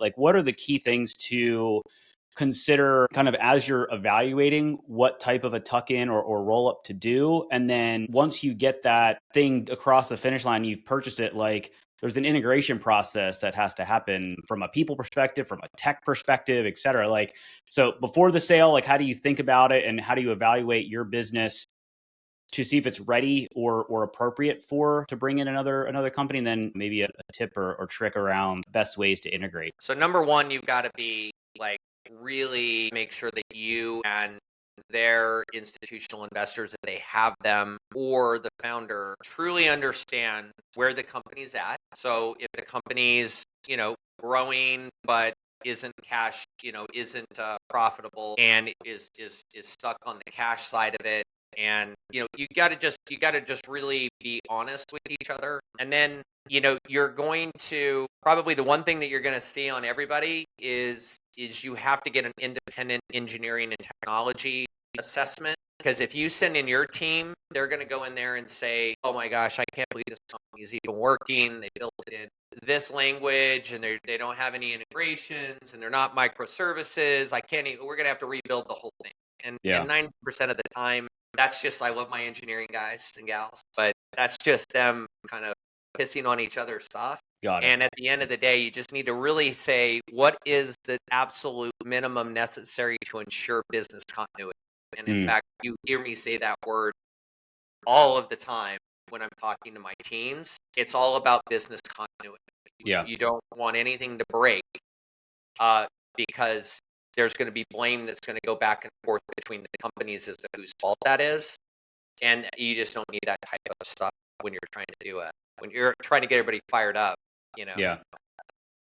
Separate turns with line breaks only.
Like, what are the key things to consider kind of as you're evaluating what type of a tuck-in or roll-up to do? And then once you get that thing across the finish line, you've purchased it, like there's an integration process that has to happen from a people perspective, from a tech perspective, et cetera. Like, so before the sale, like, how do you think about it and how do you evaluate your business to see if it's ready or appropriate to bring in another company? And then maybe a tip or trick around best ways to integrate.
So number one, you've got to be like really make sure that you and their institutional investors, if they have them, or the founder truly understand where the company's at. So if the company's, growing, but isn't cash, isn't profitable and is stuck on the cash side of it. And, you gotta just really be honest with each other. And then, you're going to probably the one thing that you're going to see on everybody is you have to get an independent engineering and technology assessment. Because if you send in your team, they're going to go in there and say, oh my gosh, I can't believe this company is even working. They built it in this language and they don't have any integrations and they're not microservices. We're going to have to rebuild the whole thing. And 90% of the time, that's just, I love my engineering guys and gals, but that's just them kind of pissing on each other's stuff.
Got it.
And at the end of the day, you just need to really say, what is the absolute minimum necessary to ensure business continuity? And in fact, you hear me say that word all of the time when I'm talking to my teams. It's all about business continuity. You don't want anything to break because there's going to be blame that's going to go back and forth between the companies as to whose fault that is. And you just don't need that type of stuff when you're trying to do it. When you're trying to get everybody fired up,
Yeah.